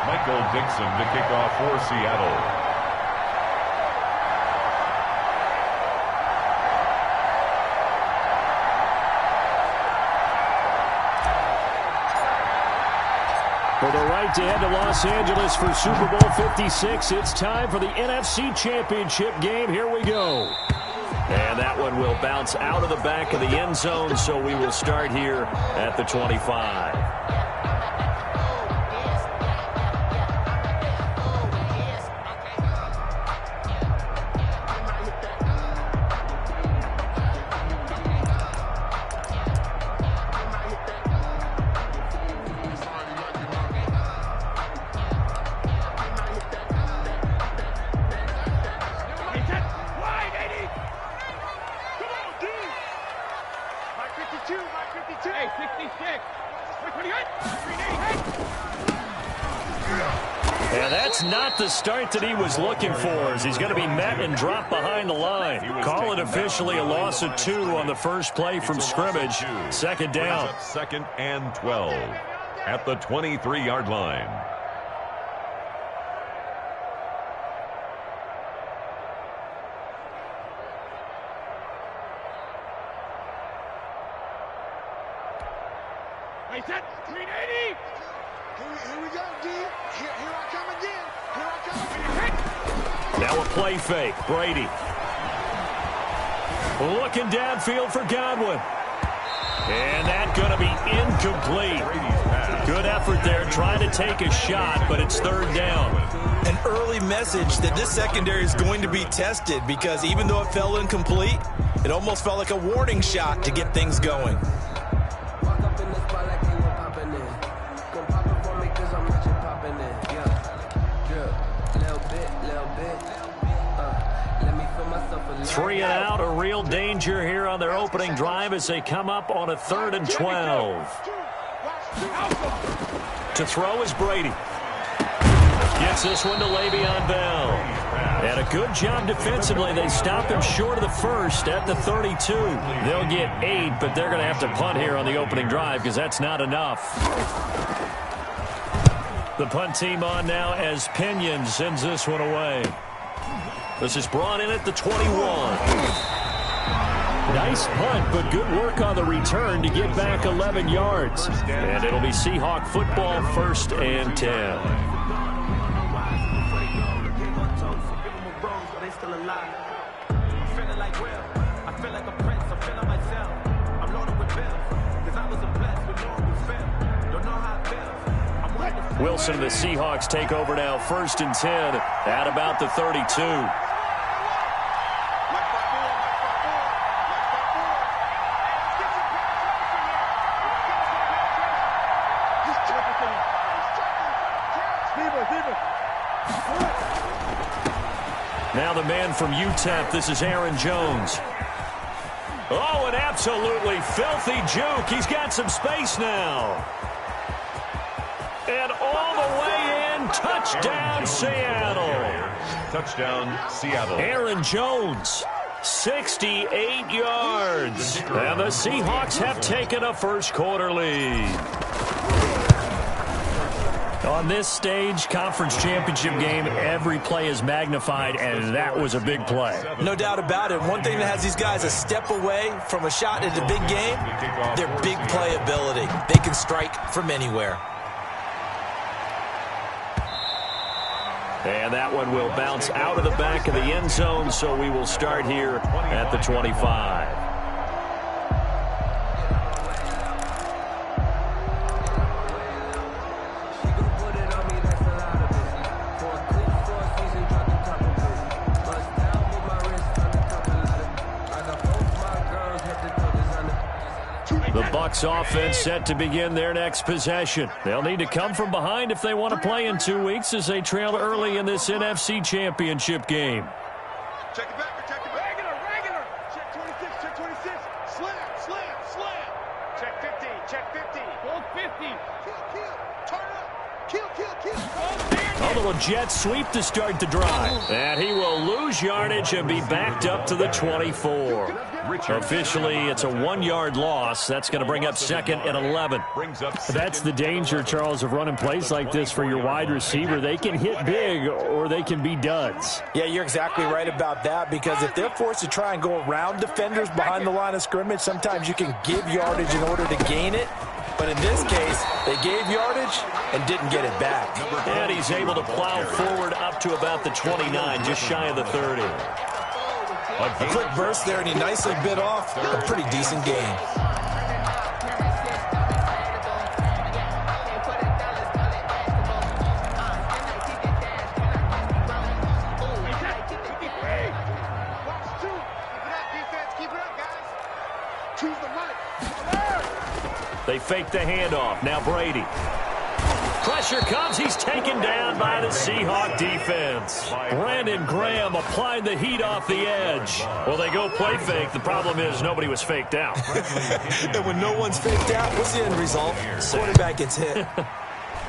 Michael Dixon to kick off for Seattle. For the right to head to Los Angeles for Super Bowl 56, it's time for the NFC Championship game. Here we go. And that one will bounce out of the back of the end zone, so we will start here at the 25. And that's not the start that he was looking for, as he's going to be met and dropped behind the line. Call it officially a loss of 2 on the first play from scrimmage. Second down. Second and 12 at the 23-yard line. Set, 380. Here we go, D. Here I come again. Here I come again. Now a play fake. Brady. Looking downfield for Godwin. And that's going to be incomplete. Good effort there trying to take a shot, but it's third down. An early message that this secondary is going to be tested, because even though it fell incomplete, it almost felt like a warning shot to get things going. Three and out, a real danger here on their opening drive as they come up on a 3rd and 12. To throw is Brady. Gets this one to Le'Veon Bell. And a good job defensively. They stopped him short of the first at the 32. They'll get 8, but they're going to have to punt here on the opening drive because that's not enough. The punt team on now as Pinion sends this one away. This is brought in at the 21. Nice punt, but good work on the return to get back 11 yards. And it'll be Seahawk football, 1st and 10. Wilson and the Seahawks take over now, 1st and 10 at about the 32. Now the man from UTEP, this is Aaron Jones. Oh, an absolutely filthy juke. He's got some space now. And all the way in, touchdown Seattle. Touchdown Seattle. Aaron Jones, 68 yards. And the Seahawks have taken a first-quarter lead. On this stage, conference championship game, every play is magnified, and that was a big play. No doubt about it. One thing that has these guys a step away from a shot at a big game, their big play ability. They can strike from anywhere. And that one will bounce out of the back of the end zone, so we will start here at the 25. The Bucs offense set to begin their next possession. They'll need to come from behind if they want to play in 2 weeks as they trail early in this NFC Championship game. Check it back, check it back. Regular. Check 26, check 26. Slam. Check 50, check 50. Hold 50. Kill. Turn up. A little jet sweep to start the drive. And he will lose yardage and be backed up to the 24. Officially, it's a 1-yard loss. That's going to bring up second and 11. That's the danger, Charles, of running plays like this for your wide receiver. They can hit big or they can be duds. Yeah, you're exactly right about that, because if they're forced to try and go around defenders behind the line of scrimmage, sometimes you can give yardage in order to gain it. But in this case, they gave yardage and didn't get it back. And he's able to plow forward up to about the 29, just shy of the 30. A quick burst there, and he nicely bit off a pretty decent gain. They fake the handoff. Now Brady. Pressure comes. He's taken down by the Seahawk defense. Brandon Graham applied the heat off the edge. Well, they go play fake. The problem is nobody was faked out. And when no one's faked out, what's the end result? Quarterback gets hit.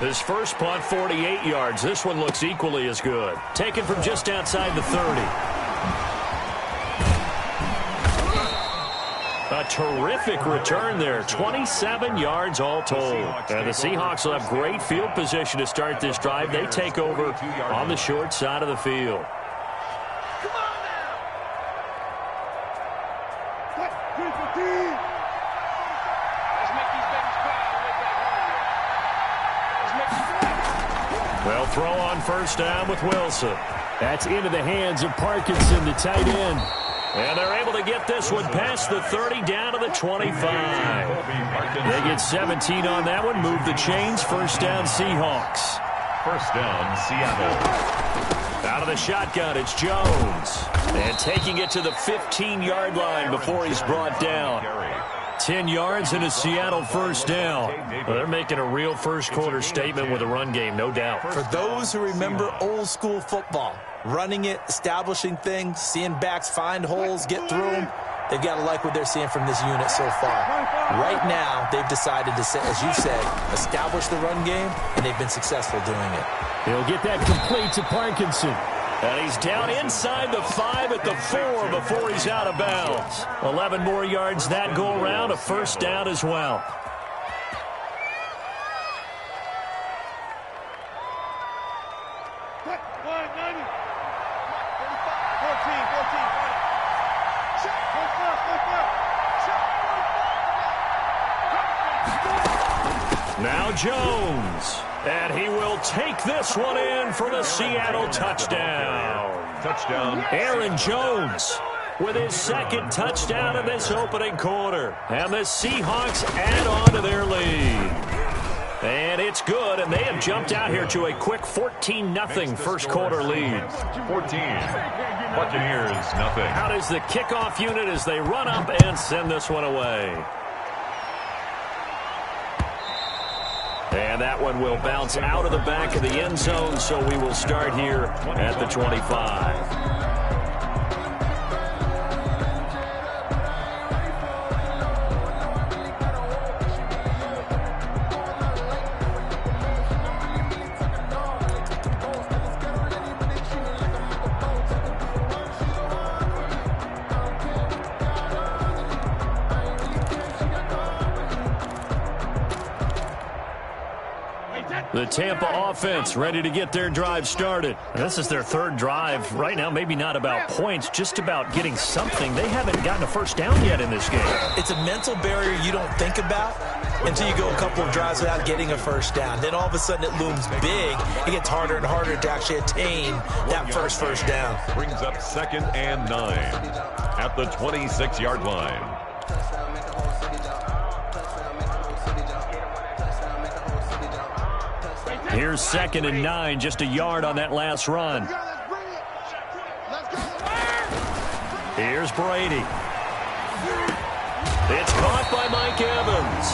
His first punt, 48 yards. This one looks equally as good. Taken from just outside the 30. A terrific return there. 27 yards all told. And the Seahawks will have great field position to start this drive. They take over on the short side of the field. Well, throw on first down with Wilson. That's into the hands of Parkinson, the tight end. And they're able to get this one past the 30 down to the 25. They get 17 on that one. Move the chains. First down, Seahawks. First down, Seattle. Out of the shotgun, it's Jones. And taking it to the 15-yard line before he's brought down. 10 yards and a Seattle first down. Well, they're making a real first-quarter statement with a run game, no doubt. For those who remember old-school football, running it, establishing things, seeing backs find holes, get through them, they've got to like what they're seeing from this unit so far. Right now, they've decided to, as you said, establish the run game, and they've been successful doing it. He'll get that complete to Parkinson. And he's down inside the 5 at the 4 before he's out of bounds. 11 more yards that go around, a first down as well. Now Jones. And he will take this one in for the Seattle touchdown. Touchdown. Aaron Jones with his second touchdown in this opening quarter. And the Seahawks add on to their lead. And it's good, and they have jumped out here to a quick 14-0 first quarter lead. 14. Buccaneers, nothing. Out is the kickoff unit as they run up and send this one away. And that one will bounce out of the back of the end zone, so we will start here at the 25. The Tampa offense ready to get their drive started. This is their third drive. Right now, maybe not about points, just about getting something. They haven't gotten a first down yet in this game. It's a mental barrier you don't think about until you go a couple of drives without getting a first down. Then all of a sudden it looms big. It gets harder and harder to actually attain that first down. Brings up 2nd and 9 at the 26-yard line. Here's 2nd and 9, just a yard on that last run. Here's Brady. It's caught by Mike Evans.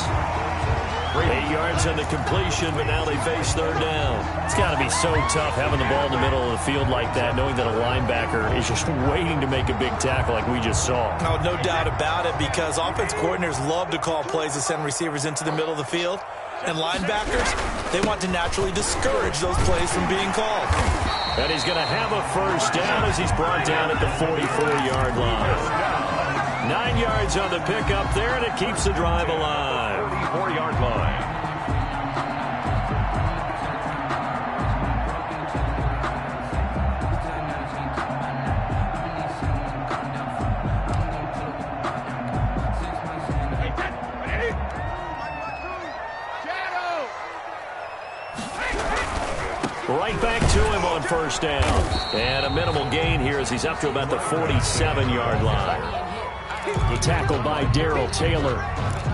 8 yards on the completion, but now they face third down. It's got to be so tough having the ball in the middle of the field like that, knowing that a linebacker is just waiting to make a big tackle like we just saw. Oh, no doubt about it, because offense coordinators love to call plays to send receivers into the middle of the field. And linebackers, they want to naturally discourage those plays from being called. And he's going to have a first down as he's brought down at the 44-yard line. 9 yards on the pickup there, and it keeps the drive alive. 44-yard line. Right back to him on first down. And a minimal gain here as he's up to about the 47-yard line. The tackle by Darrell Taylor.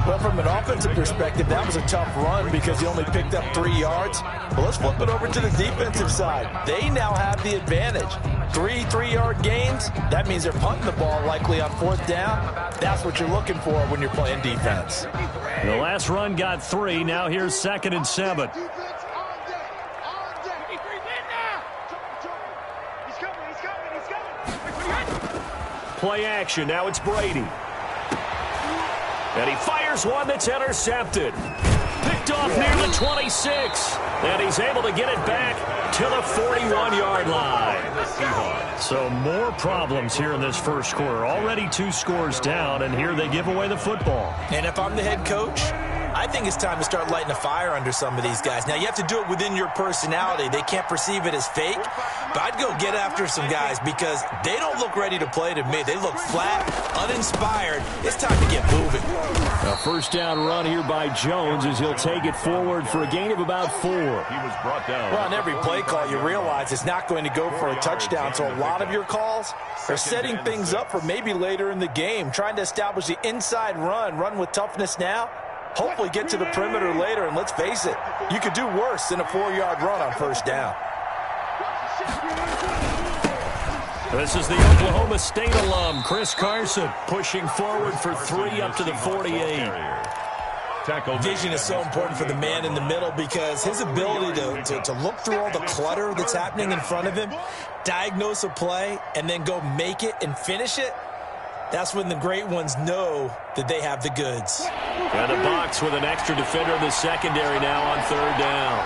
Well, from an offensive perspective, that was a tough run because he only picked up 3 yards. Well, let's flip it over to the defensive side. They now have the advantage. 3 3-yard gains, that means they're punting the ball likely on fourth down. That's what you're looking for when you're playing defense. The last run got 3. Now here's 2nd and 7. Play action. Now it's Brady. And he fires one that's intercepted. Picked off near the 26. And he's able to get it back to the 41-yard line. So more problems here in this first quarter. Already 2 scores down, and here they give away the football. And if I'm the head coach, I think it's time to start lighting a fire under some of these guys. Now, you have to do it within your personality. They can't perceive it as fake. But I'd go get after some guys because they don't look ready to play to me. They look flat, uninspired. It's time to get moving. A first down run here by Jones as he'll take it forward for a gain of about 4. He was brought down. Well, on every play call, you realize it's not going to go for a touchdown. So a lot of your calls are setting things up for maybe later in the game, trying to establish the inside run with toughness now. Hopefully get to the perimeter later, and let's face it, you could do worse than a 4-yard run on first down. This is the Oklahoma State alum, Chris Carson, pushing forward for 3 up to the 48. Vision is so important for the man in the middle because his ability to look through all the clutter that's happening in front of him, diagnose a play, and then go make it and finish it, that's when the great ones know that they have the goods. And the Bucs with an extra defender in the secondary now on 3rd down.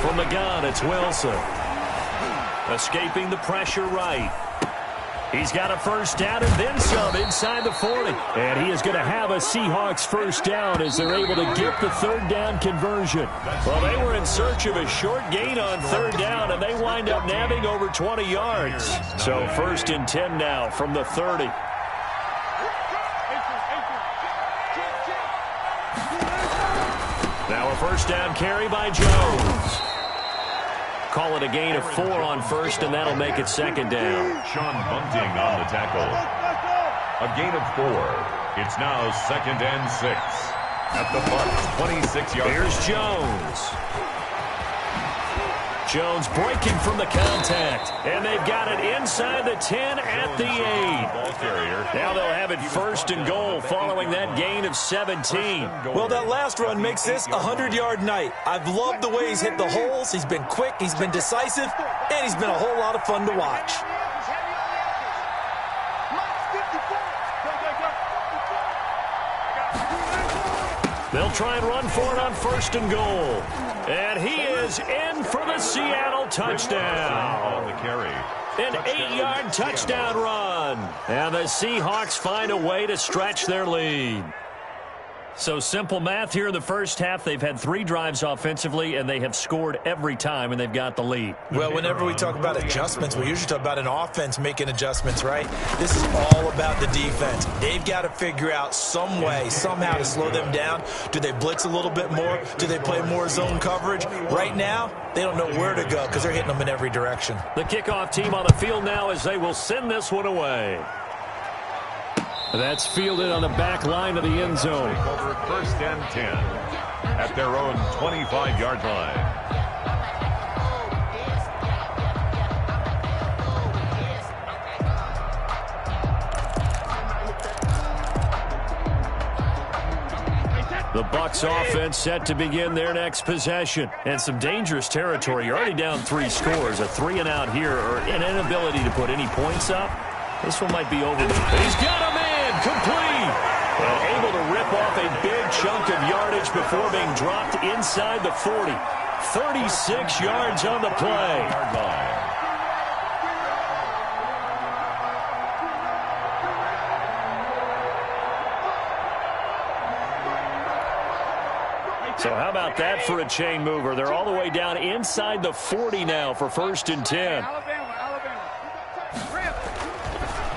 From the gun, it's Wilson. Escaping the pressure right. He's got a first down and then some inside the 40. And he is going to have a Seahawks first down as they're able to get the 3rd down conversion. Well, they were in search of a short gain on 3rd down, and they wind up nabbing over 20 yards. So 1st and 10 now from the 30. Now a first down carry by Jones. Call it a gain of 4 on 1st, and that'll make it 2nd down. Sean Bunting on the tackle. A gain of 4. It's now 2nd and 6. At the Bucs 26-yard. Here's Jones. Jones breaking from the contact. And they've got it inside the 10 at the 8. Ball carrier. Now they'll have it 1st and goal following that gain of 17. Well, that last run makes this a 100-yard night. I've loved the way he's hit the holes. He's been quick, he's been decisive, and he's been a whole lot of fun to watch. They'll try and run for it on 1st and goal. And he is in for the Seattle touchdown. On the carry. An 8-yard touchdown run. And the Seahawks find a way to stretch their lead. So simple math here in the first half. They've had 3 drives offensively, and they have scored every time, and they've got the lead. Well, whenever we talk about adjustments, we usually talk about an offense making adjustments, right? This is all about the defense. They've got to figure out some way, somehow to slow them down. Do they blitz a little bit more? Do they play more zone coverage? Right now, they don't know where to go because they're hitting them in every direction. The kickoff team on the field now as they will send this one away. That's fielded on the back line of the end zone. Over 1st and 10 at their own 25-yard line. The Bucs offense set to begin their next possession. And some dangerous territory. You're already down 3 scores. A 3-and-out here or an inability to put any points up. This one might be over. He's got a man complete. And able to rip off a big chunk of yardage before being dropped inside the 40. 36 yards on the play. So how about that for a chain mover? They're all the way down inside the 40 now for 1st and 10.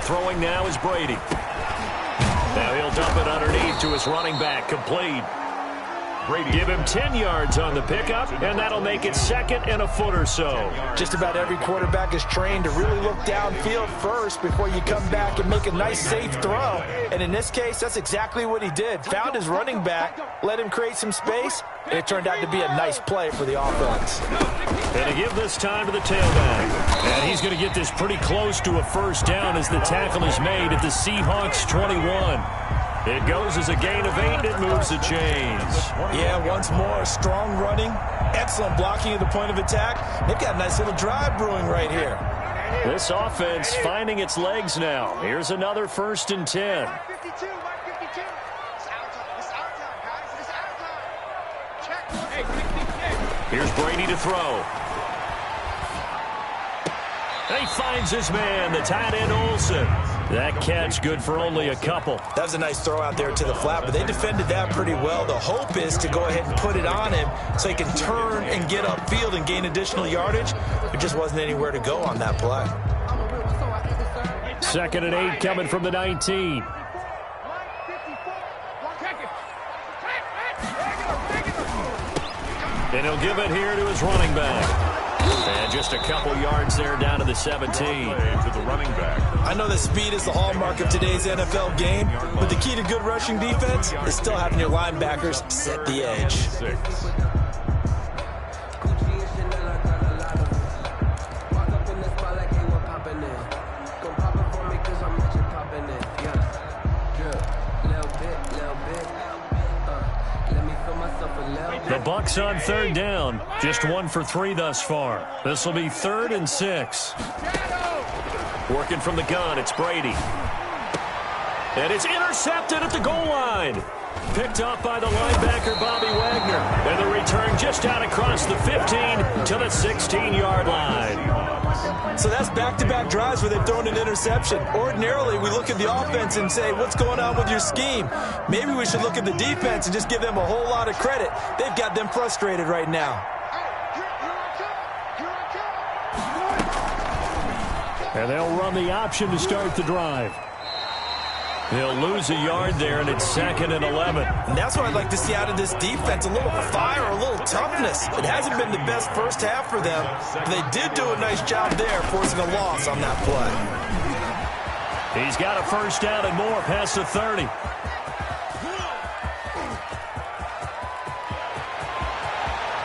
Throwing now is Brady. Now he'll dump it underneath to his running back. Complete. Brady. Give him 10 yards on the pickup, and that'll make it 2nd and a foot or so. Just about every quarterback is trained to really look downfield first before you come back and make a nice, safe throw. And in this case, that's exactly what he did. Found his running back, let him create some space, and it turned out to be a nice play for the offense. And to give this time to the tailback. And he's going to get this pretty close to a 1st down as the tackle is made at the Seahawks 21. It goes as a gain of 8, and it moves the chains. Yeah, once more, strong running, excellent blocking at the point of attack. They've got a nice little drive brewing right here. This offense finding its legs now. Here's another 1st and 10. Here's Brady to throw. And he finds his man, the tight end Olsen. That catch good for only a couple. That was a nice throw out there to the flat, but they defended that pretty well. The hope is to go ahead and put it on him so he can turn and get upfield and gain additional yardage. There just wasn't anywhere to go on that play. 2nd and 8 coming from the 19. And he'll give it here to his running back. And just a couple yards there down to the 17. To the running back. I know that speed is the hallmark of today's NFL game, but the key to good rushing defense is still having your linebackers set the edge. 6. The Bucs on 3rd down. Just 1 for 3 thus far. This will be 3rd and 6. Working from the gun, it's Brady. And it's intercepted at the goal line. Picked off by the linebacker, Bobby Wagner. And the return just out across the 15 to the 16-yard line. So that's back-to-back drives where they've thrown an interception. Ordinarily, we look at the offense and say, what's going on with your scheme? Maybe we should look at the defense and just give them a whole lot of credit. They've got them frustrated right now. And they'll run the option to start the drive. They'll lose a yard there, and it's 2nd and 11. And that's what I'd like to see out of this defense, a little fire, a little toughness. It hasn't been the best first half for them, but they did do a nice job there, forcing a loss on that play. He's got a 1st down and more past the 30.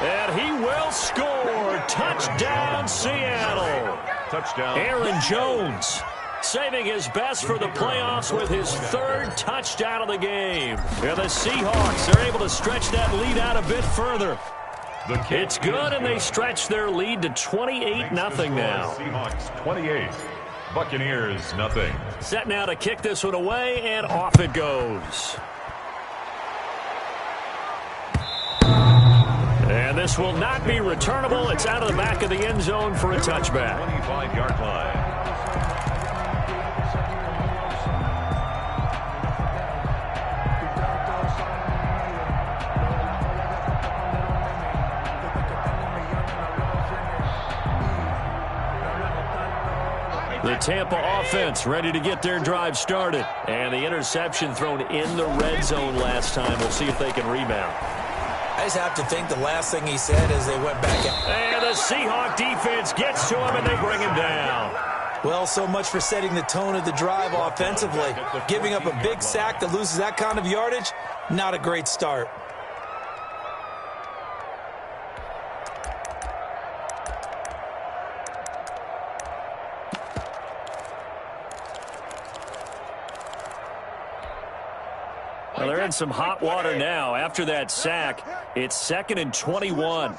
And he will score. Touchdown, Seattle. Touchdown. Aaron Jones saving his best for the playoffs with his 3rd touchdown of the game. And the Seahawks are able to stretch that lead out a bit further. It's good, and they stretch their lead to 28-0 now. Seahawks 28. Buccaneers nothing. Set now to kick this one away, and off it goes. And this will not be returnable. It's out of the back of the end zone for a touchback. 25-yard line. The Tampa offense ready to get their drive started. And the interception thrown in the red zone last time. We'll see if they can rebound. I just have to think the last thing he said as they went back. And the Seahawk defense gets to him, and they bring him down. Well, so much for setting the tone of the drive offensively. Giving up a big sack that loses that kind of yardage, not a great start. Well, they're in some hot water now. After that sack, it's 2nd and 21.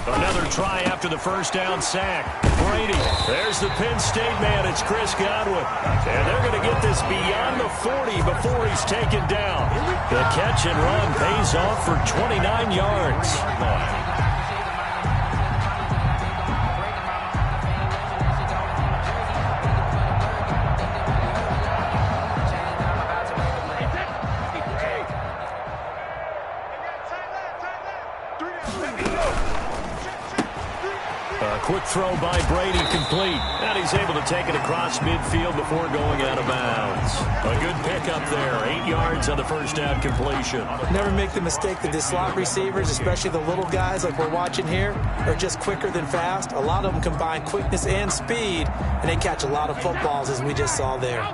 Another try after the first down sack. Brady, there's the Penn State man. It's Chris Godwin. And they're going to get this beyond the 40 before he's taken down. The catch and run pays off for 29 yards. Quick throw by Brady, complete. And he's able to take it across midfield before going out of bounds. A good pickup there. 8 yards on the first down completion. Never make the mistake that the slot receivers, especially the little guys like we're watching here, are just quicker than fast. A lot of them combine quickness and speed, and they catch a lot of footballs, as we just saw there.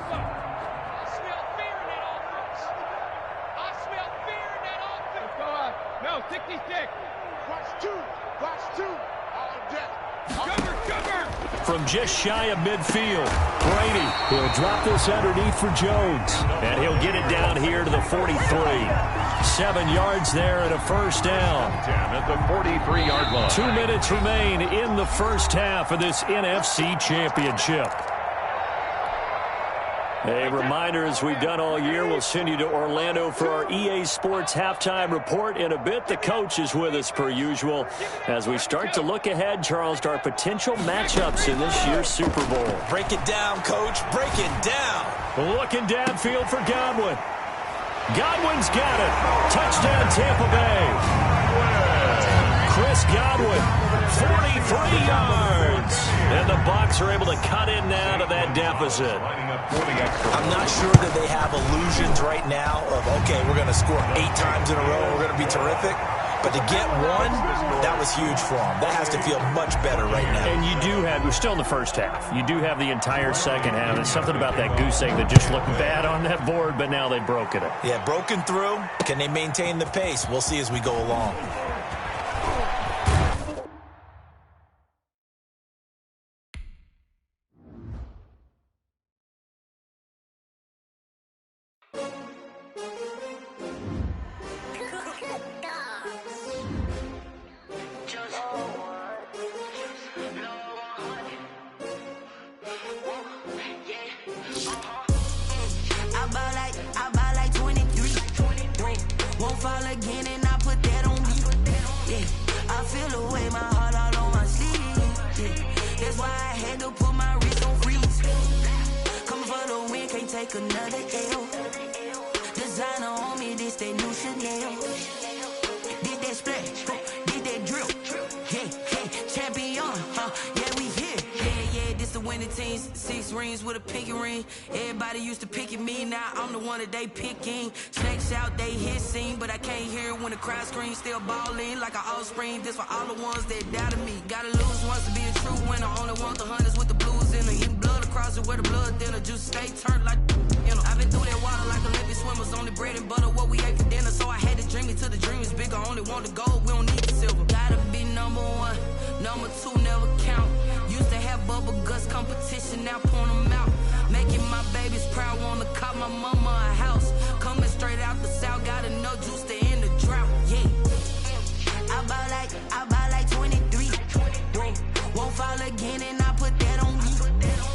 From just shy of midfield, Brady, he'll drop this underneath for Jones. And he'll get it down here to the 43. 7 yards there and a first down. At the 43-yard line. 2 minutes remain in the first half of this NFC Championship. A reminder, as we've done all year, we'll send you to Orlando for our EA Sports halftime report. In a bit, the coach is with us per usual as we start to look ahead, Charles, to our potential matchups in this year's Super Bowl. Break it down, Coach. Break it down. Looking downfield for Godwin. Godwin's got it. Touchdown, Tampa Bay. Chris Godwin, 43 yards. And the Bucs are able to cut in now to that deficit. I'm not sure that they have illusions right now of, okay, we're going to score 8 times in a row, we're going to be terrific. But to get one, that was huge for them. That has to feel much better right now. And you do have, we're still in the first half. You do have the entire second half. There's something about that goose egg that just looked bad on that board, but now they've broken it. Yeah, broken through. Can they maintain the pace? We'll see as we go along. They picking snakes out, they hissing, but I can't hear it when the crowd screams. Still balling like an offspring. This for all the ones that doubted me. Gotta lose once to be a true winner. Only want the hunters with the blues in her. Eating blood across it where the blood dinner. Juice stay turned like, you know. I've been through that water like Olympic swimmers. Only bread and butter what we ate for dinner. So I had to dream it till the dream is bigger. Only want the gold, we don't need the silver. Gotta be number 1, number 2 never count. Used to have bubble guts competition, now point them out. Making my babies proud, wanna call my mama a house. Coming straight out the south, got enough juice to end the drought. Yeah, I buy like 23. Won't fall again, and I put that on me.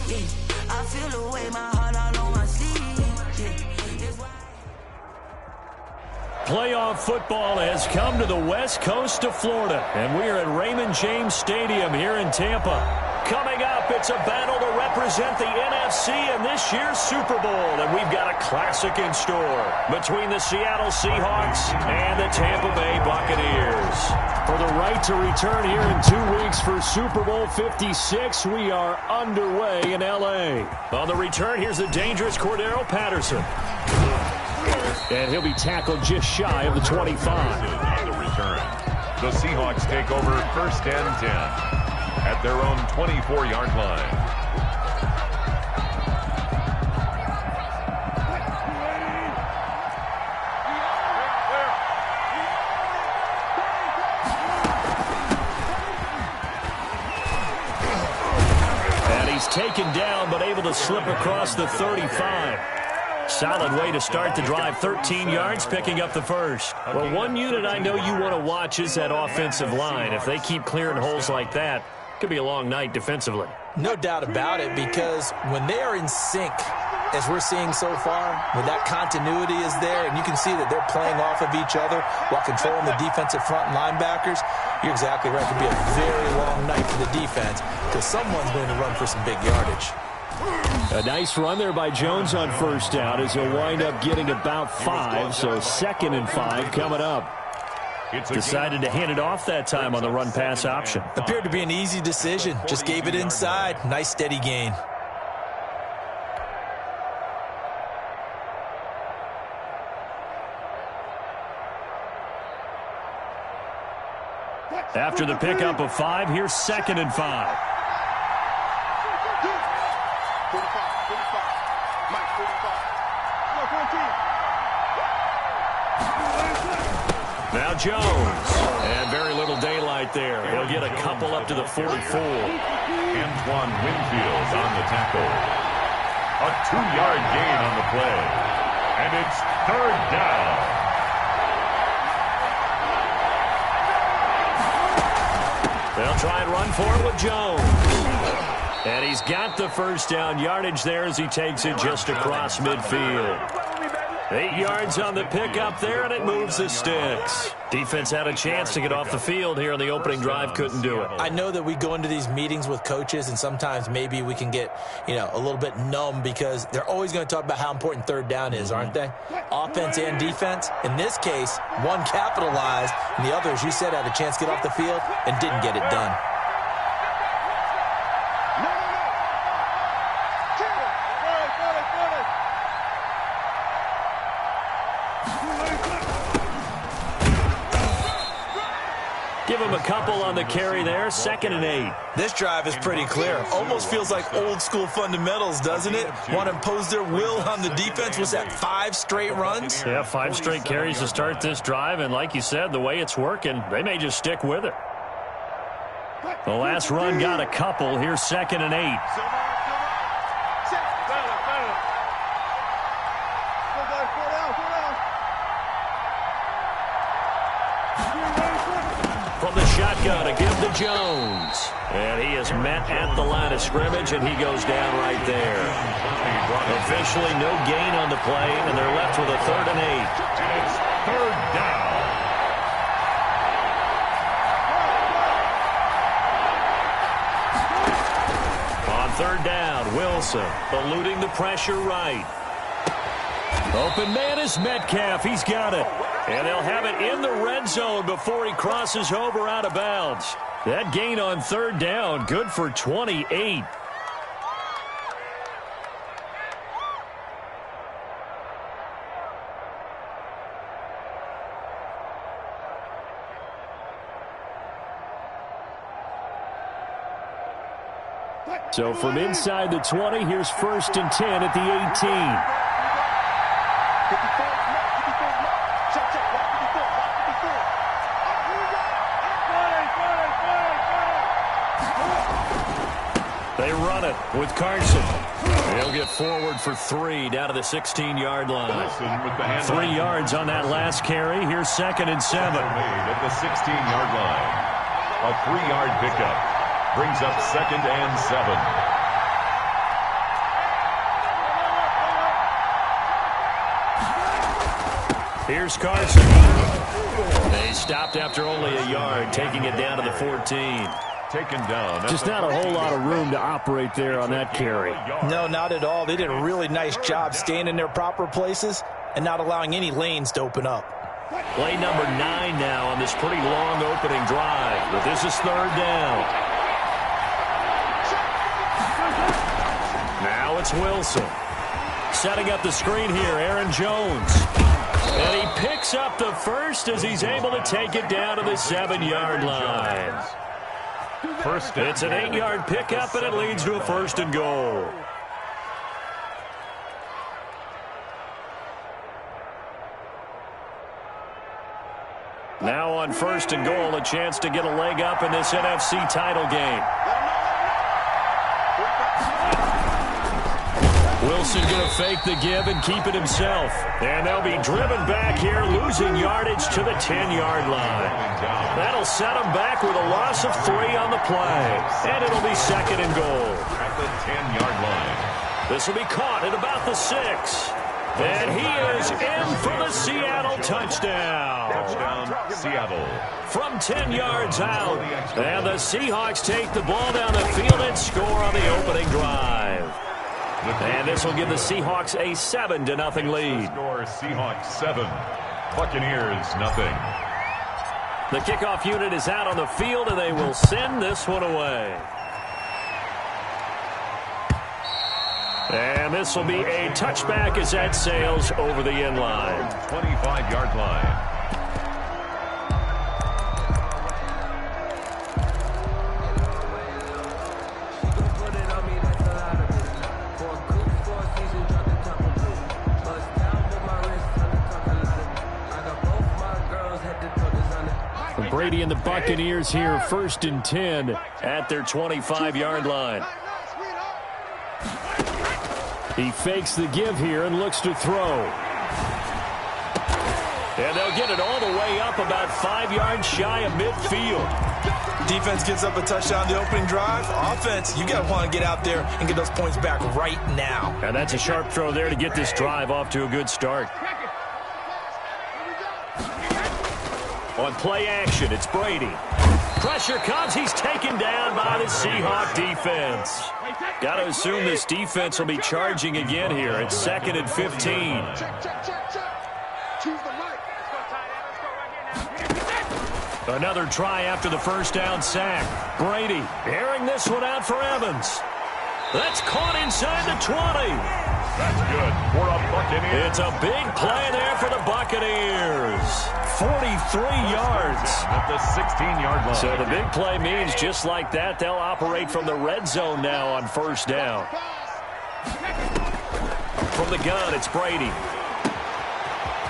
Yeah, I feel the way, my heart all on my sleeve. Yeah, that's why. Playoff football has come to the west coast of Florida, and we are at Raymond James Stadium here in Tampa. Coming up, it's a battle to represent the NFC in this year's Super Bowl, and we've got a classic in store between the Seattle Seahawks and the Tampa Bay Buccaneers. For the right to return here in 2 weeks for Super Bowl 56, we are underway in L.A. On the return, here's the dangerous Cordero Patterson. And he'll be tackled just shy of the 25. On the return, the Seahawks take over 1st and 10. At their own 24-yard line. And he's taken down, but able to slip across the 35. Solid way to start the drive. 13 yards, picking up the first. Well, one unit I know you want to watch is that offensive line. If they keep clearing holes like that, it could be a long night defensively. No doubt about it, because when they are in sync, as we're seeing so far, when that continuity is there, and you can see that they're playing off of each other while controlling the defensive front and linebackers, you're exactly right. It could be a very long night for the defense because someone's going to run for some big yardage. A nice run there by Jones on first down as he'll wind up getting about 5, so 2nd and 5 coming up. Decided to hand it off that time on the run-pass option. Appeared to be an easy decision. Just gave it inside. Nice steady gain. After the pickup of 5, here's 2nd and 5. Now Jones. And very little daylight there. He'll get a couple up to the 44. Antoine Winfield on the tackle. A 2-yard gain on the play. And it's 3rd down. They'll try and run for it with Jones. And he's got the first down yardage there as he takes it just across midfield. 8 yards on the pickup there, and it moves the sticks. Defense had a chance to get off the field here on the opening drive, couldn't do it. I know that we go into these meetings with coaches, and sometimes maybe we can get, a little bit numb because they're always going to talk about how important 3rd down is, aren't they? Offense and defense. In this case, one capitalized, and the other, as you said, had a chance to get off the field and didn't get it done. Give him a couple on the carry there. 2nd and 8. This drive is pretty clear. Almost feels like old school fundamentals, doesn't it? Want to impose their will on the defense. Was that 5 straight runs? Yeah, 5 straight carries to start this drive, and like you said, the way it's working, they may just stick with it. The last run got a couple. Here's 2nd and 8. From the shotgun to give to Jones. And he is met at the line of scrimmage, and he goes down right there. Officially no gain on the play, and they're left with a 3rd and 8. And it's 3rd down. On 3rd down, Wilson eluding the pressure right. Open man is Metcalf. He's got it. And they'll have it in the red zone before he crosses over out of bounds. That gain on 3rd down, good for 28. So from inside the 20, here's 1st and 10 at the 18. They run it with Carson. He'll get forward for 3 down to the 16-yard line. 3 yards on that last carry. Here's 2nd and 7. Made at the 16-yard line. A 3-yard pickup brings up 2nd and 7. Here's Carson. They stopped after only a yard, taking it down to the 14. Taken down. Just not a whole lot of room to operate there on that carry. No, not at all. They did a really nice job staying in their proper places and not allowing any lanes to open up. Play number 9 now on this pretty long opening drive. But this is 3rd down. Now it's Wilson. Setting up the screen here, Aaron Jones. And he picks up the first as he's able to take it down to the 7-yard line. It's an 8-yard pickup, and it leads to a 1st and goal. Now on 1st and goal, a chance to get a leg up in this NFC title game. Wilson going to fake the give and keep it himself. And they'll be driven back here, losing yardage to the 10-yard line. That'll set them back with a loss of 3 on the play. And it'll be 2nd and goal. At the 10-yard line. This will be caught at about the 6. And he is in for the Seattle touchdown. Touchdown, Seattle. From 10 yards out. And the Seahawks take the ball down the field and score on the opening drive. And this will give the Seahawks a 7-0 lead. Score Seahawks 7, Buccaneers 0. The kickoff unit is out on the field, and they will send this one away. And this will be a touchback as that sails over the end line. 25-yard line. Brady and the Buccaneers here, 1st and 10 at their 25-yard line. He fakes the give here and looks to throw. And they'll get it all the way up about 5 yards shy of midfield. Defense gets up a touchdown the opening drive. Offense, you got to want to get out there and get those points back right now. And that's a sharp throw there to get this drive off to a good start. On play action, it's Brady. Pressure comes. He's taken down by the Seahawk defense. Got to assume this defense will be charging again here. It's 2nd and 15. Another try after the first down sack. Brady airing this one out for Evans. That's caught inside the 20. That's good for a Buccaneers. It's a big play there for the Buccaneers. 43 yards. At the 16-yard line. So the big play means just like that, they'll operate from the red zone now on 1st down. From the gun, it's Brady.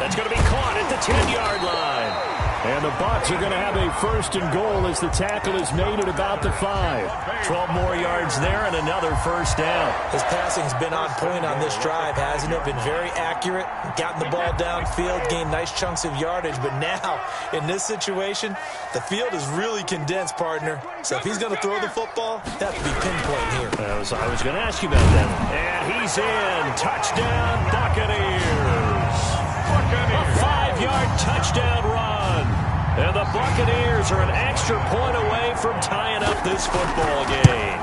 That's going to be caught at the 10-yard line. And the Bucs are going to have a 1st and goal as the tackle is made at about the 5. 12 more yards there and another 1st down. His passing's been on point on this drive, hasn't it? Been very accurate, gotten the ball downfield, gained nice chunks of yardage. But now, in this situation, the field is really condensed, partner. So if he's going to throw the football, that would be pinpoint here. I was going to ask you about that. And he's in. Touchdown, Buccaneers. A 5-yard touchdown run. And the Buccaneers are an extra point away from tying up this football game.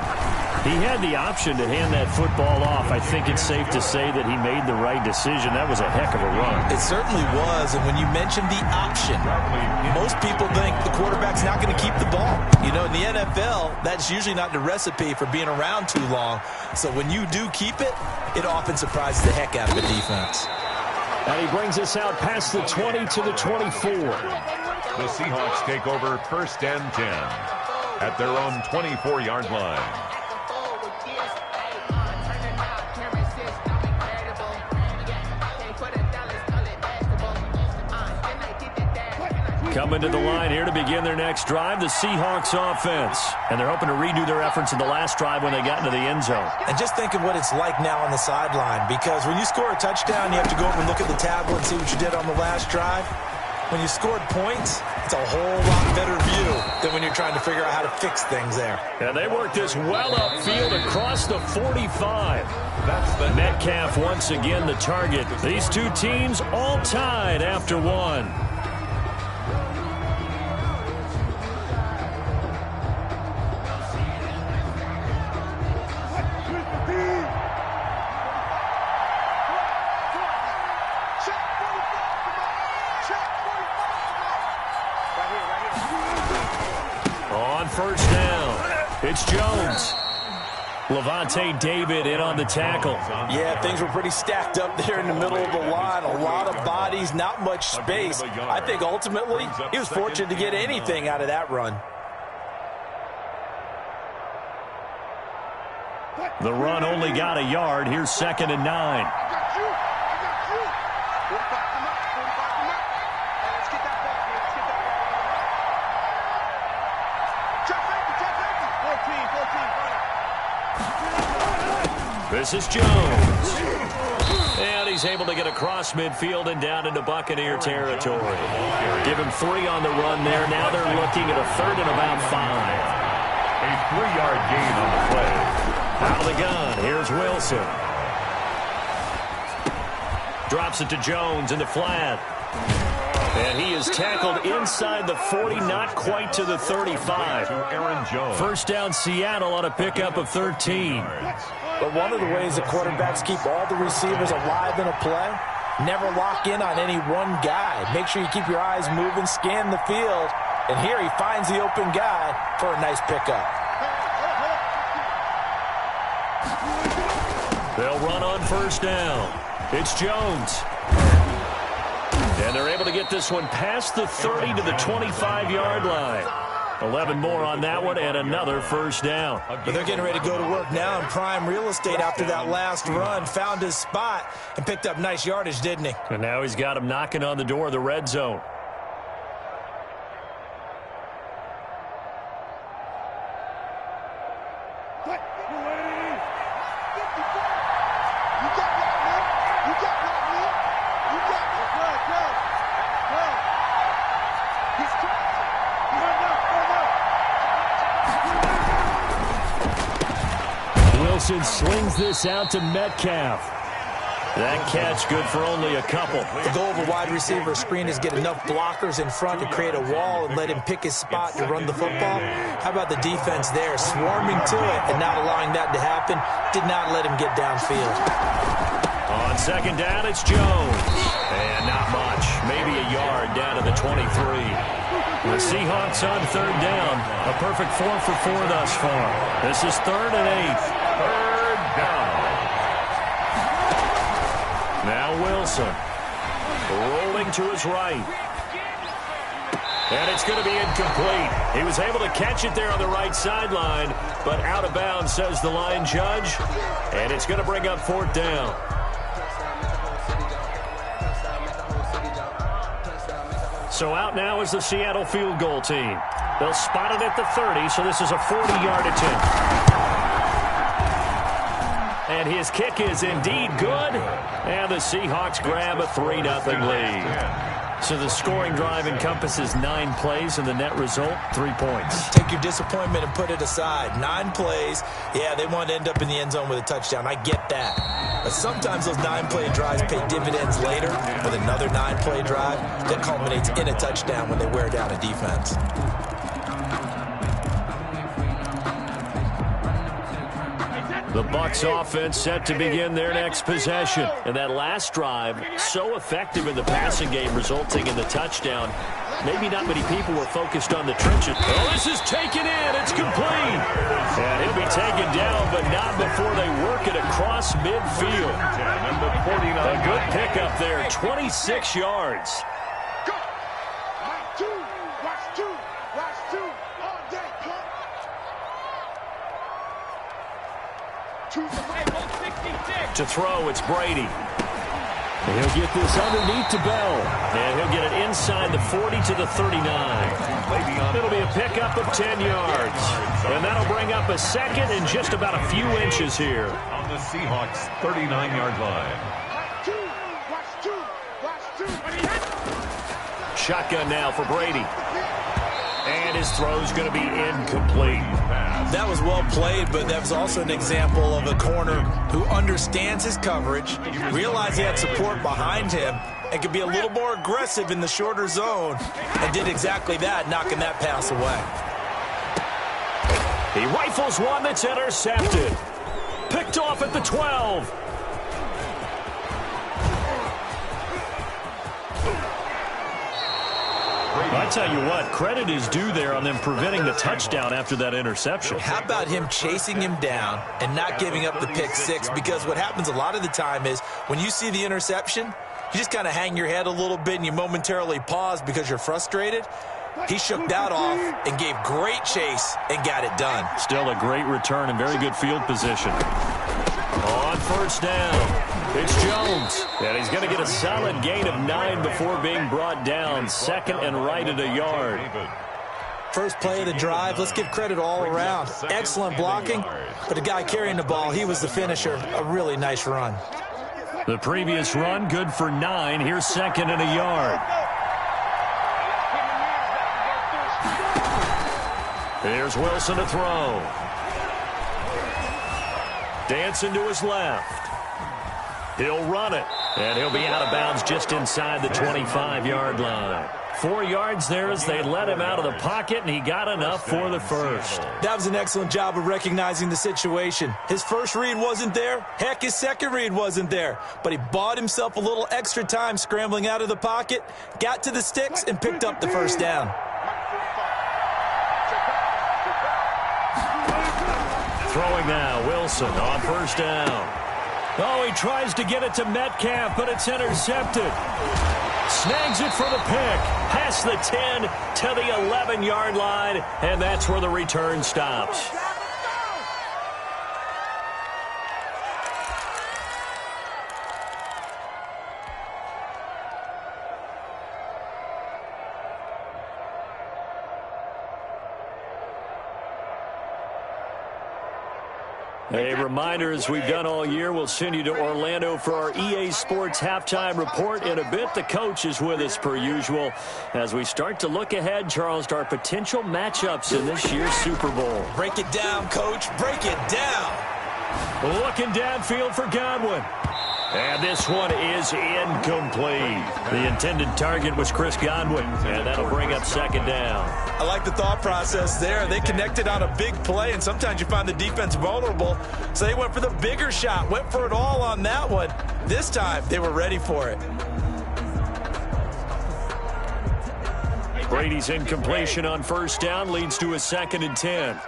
He had the option to hand that football off. I think it's safe to say that he made the right decision. That was a heck of a run. It certainly was. And when you mentioned the option, most people think the quarterback's not going to keep the ball. You know, in the NFL, that's usually not the recipe for being around too long. So when you do keep it, it often surprises the heck out of the defense. And he brings us out past the 20 to the 24. The Seahawks take over 1st and 10 at their own 24-yard line. Coming to the line here to begin their next drive, the Seahawks offense. And they're hoping to redo their efforts in the last drive when they got into the end zone. And just think of what it's like now on the sideline, because when you score a touchdown, you have to go over and look at the tablet and see what you did on the last drive. When you scored points, it's a whole lot better view than when you're trying to figure out how to fix things there. And they work this well upfield across the 45. That's the Metcalf once again the target. These two teams all tied after one. First down, it's Jones. Levante David in on the tackle. Yeah, things were pretty stacked up there in the middle of the line. A lot of bodies, not much space. I think ultimately he was fortunate to get anything out of that run. The run only got a yard. Here's 2nd and 9. This is Jones. And he's able to get across midfield and down into Buccaneer territory. Give him 3 on the run there. Now they're looking at a 3rd and about 5. A 3-yard gain on the play. Out of the gun, here's Wilson. Drops it to Jones in the flat. And he is tackled inside the 40, not quite to the 35. Aaron Jones. First down, Seattle on a pickup of 13. But one of the ways that quarterbacks keep all the receivers alive in a play, never lock in on any one guy. Make sure you keep your eyes moving, scan the field. And here he finds the open guy for a nice pickup. They'll run on first down. It's Jones. And they're able to get this one past the 30 to the 25-yard line. 11 more on that one and another first down. But they're getting ready to go to work now in prime real estate after that last run. Found his spot and picked up nice yardage, didn't he? And now he's got him knocking on the door of the red zone. Wilson slings this out to Metcalf. That catch good for only a couple. The goal of a wide receiver screen is get enough blockers in front to create a wall and let him pick his spot to run the football. How about the defense there, swarming to it and not allowing that to happen? Did not let him get downfield. On second down, it's Jones. And not much. Maybe a yard down to the 23. The Seahawks on third down. A perfect 4 for 4 thus far. This is 3rd and 8. Third down. Now Wilson. Rolling to his right. And it's going to be incomplete. He was able to catch it there on the right sideline, but out of bounds, says the line judge. And it's going to bring up 4th down. So out now is the Seattle field goal team. They'll spot it at the 30, so this is a 40-yard attempt. And his kick is indeed good. And the Seahawks grab a 3-0 lead. So the scoring drive encompasses 9 plays, and the net result, 3 points. Take your disappointment and put it aside. 9 plays. Yeah, they want to end up in the end zone with a touchdown. I get that. But sometimes those 9-play drives pay dividends later with another 9-play drive that culminates in a touchdown when they wear down a defense. The Bucs offense set to begin their next possession. And that last drive, so effective in the passing game, resulting in the touchdown. Maybe not many people were focused on the trenches. Oh, this is taken in. It's complete. And he'll be taken down, but not before they work it across midfield. A good pickup there, 26 yards. To throw, it's Brady. And he'll get this underneath to Bell. And he'll get it inside the 40 to the 39. It'll be a pickup of 10 yards. And that'll bring up a second and just about a few inches here. On the Seahawks' 39-yard line. Shotgun now for Brady. And his throw's going to be incomplete. That was well played, but that was also an example of a corner who understands his coverage, realized he had support behind him, and could be a little more aggressive in the shorter zone, and did exactly that, knocking that pass away. He rifles one that's intercepted. Picked off at the 12. I tell you what, credit is due there on them preventing the touchdown after that interception. How about him chasing him down and not giving up the pick six? Because what happens a lot of the time is when you see the interception, you just kind of hang your head a little bit and you momentarily pause because you're frustrated. He shook that off and gave great chase and got it done. Still a great return and very good field position. On first down, it's Jones. And he's going to get a solid gain of 9 before being brought down. Second and right at a yard. First play of the drive, let's give credit all around. Excellent blocking, but the guy carrying the ball, he was the finisher. A really nice run. The previous run, good for 9. Here's 2nd and a yard. Here's Wilson to throw. Dancing to his left. He'll run it, and he'll be out of bounds just inside the 25-yard line. 4 yards there as they let him out of the pocket, and he got enough for the first. That was an excellent job of recognizing the situation. His first read wasn't there. Heck, his second read wasn't there. But he bought himself a little extra time scrambling out of the pocket, got to the sticks, and picked up the first down. Throwing now, Wilson on first down. Oh, he tries to get it to Metcalf, but it's intercepted. Snags it for the pick. Past the 10 to the 11-yard line, and that's where the return stops. A reminder, as we've done all year, we'll send you to Orlando for our EA Sports Halftime Report in a bit. The coach is with us per usual as we start to look ahead, Charles, to our potential matchups in this year's Super Bowl. Break it down, Coach. Break it down. Looking downfield for Godwin. And this one is incomplete. The intended target was Chris Godwin, and that'll bring up 2nd down. I like the thought process there. They connected on a big play, and sometimes you find the defense vulnerable. So they went for the bigger shot, went for it all on that one. This time, they were ready for it. Brady's incompletion on first down leads to a 2nd and 10.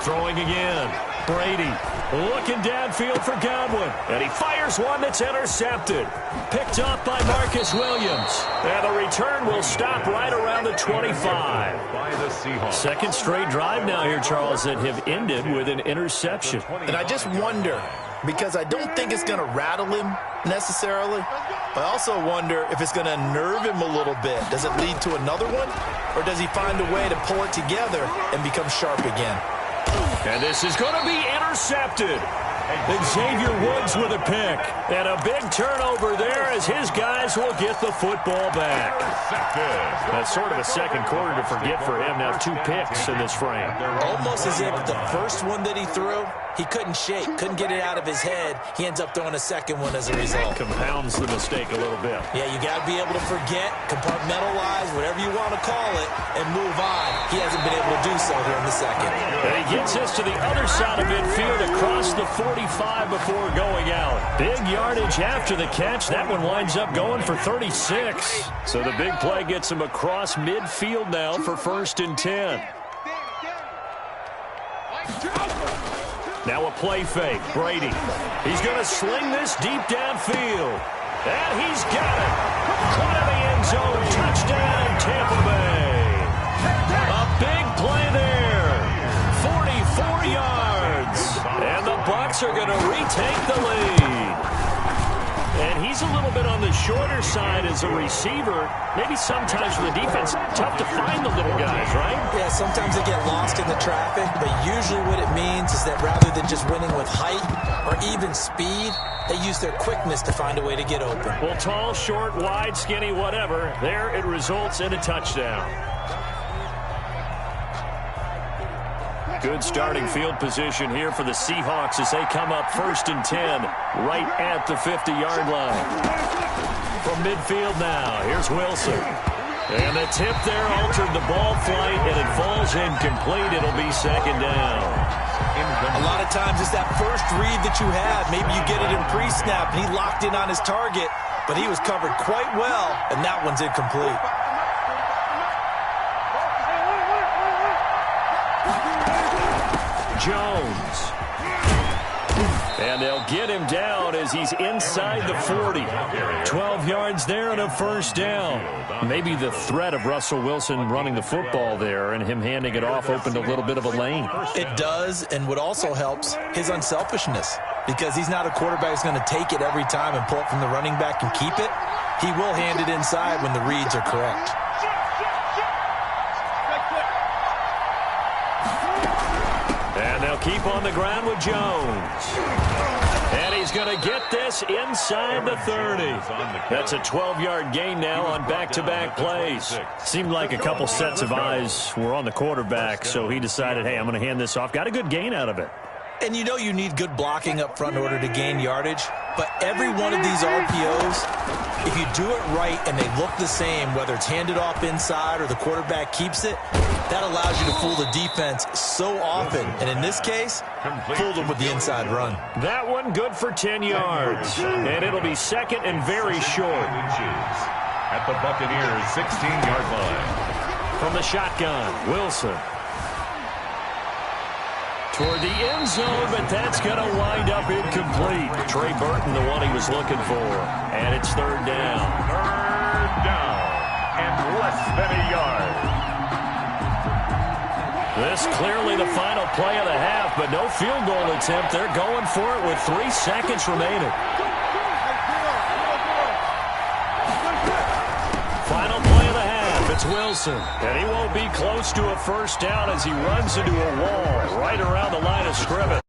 Throwing again. Brady looking downfield for Godwin. And he fires one that's intercepted. Picked up by Marcus Williams. And the return will stop right around the 25. Second straight drive now here, Charles, that have ended with an interception. And I just wonder, because I don't think it's going to rattle him necessarily. I also wonder if it's going to unnerve him a little bit. Does it lead to another one? Or does he find a way to pull it together and become sharp again? And this is going to be intercepted. Xavier Woods with a pick. And a big turnover there as his guys will get the football back. That's sort of a second quarter to forget for him. Now 2 picks in this frame. Almost as if the first one that he threw, he couldn't shake, couldn't get it out of his head. He ends up throwing a second one as a result. Compounds the mistake a little bit. Yeah, you got to be able to forget, compartmentalize, whatever you want to call it, and move on. He hasn't been able to do so here in the second. And he gets us to the other side of midfield across the 45 before going out. Big yardage after the catch. That one winds up going for 36. So the big play gets him across midfield now for 1st and 10. Now a play fake. Brady. He's going to sling this deep downfield. And he's got it. Caught in the end zone. Touchdown, Tampa Bay. A big play there. 44 yards. And the Bucs are going to retake the lead. And he's a little bit on the shorter side as a receiver. Maybe sometimes for the defense, tough to find the little guys, right? Yeah, sometimes they get lost in the traffic, but usually what it means is that rather than just winning with height or even speed, they use their quickness to find a way to get open. Well, tall, short, wide, skinny, whatever, there it results in a touchdown. Good starting field position here for the Seahawks as they come up 1st and 10 right at the 50-yard line. From midfield now, here's Wilson. And the tip there altered the ball flight, and it falls incomplete. It'll be 2nd down. A lot of times it's that first read that you have. Maybe you get it in pre-snap, and he locked in on his target, but he was covered quite well, and that one's incomplete. Jones. And they'll get him down as he's inside the 40. 12 yards there and a 1st down. Maybe the threat of Russell Wilson running the football there and him handing it off opened a little bit of a lane. It does, and what also helps, his unselfishness. Because he's not a quarterback who's going to take it every time and pull it from the running back and keep it. He will hand it inside when the reads are correct. keep on the ground with Jones. And he's going to get this inside the 30. That's a 12-yard gain now on back-to-back plays. Seemed like a couple sets of eyes were on the quarterback, so he decided, hey, I'm going to hand this off. Got a good gain out of it. And you know you need good blocking up front in order to gain yardage, but every one of these RPOs, if you do it right and they look the same, whether it's handed off inside or the quarterback keeps it, that allows you to fool the defense so often. And in this case, fooled them with the inside run. That one good for 10 yards. And it'll be second and very short. At the Buccaneers' 16-yard line. From the shotgun, Wilson. Toward the end zone, but that's going to wind up incomplete. Trey Burton, the one he was looking for. And it's third down. Third down and less than a yard. This clearly the final play of the half, but no field goal attempt. They're going for it with 3 seconds remaining. Final play of the half. It's Wilson. And he won't be close to a first down as he runs into a wall right around the line of scrimmage.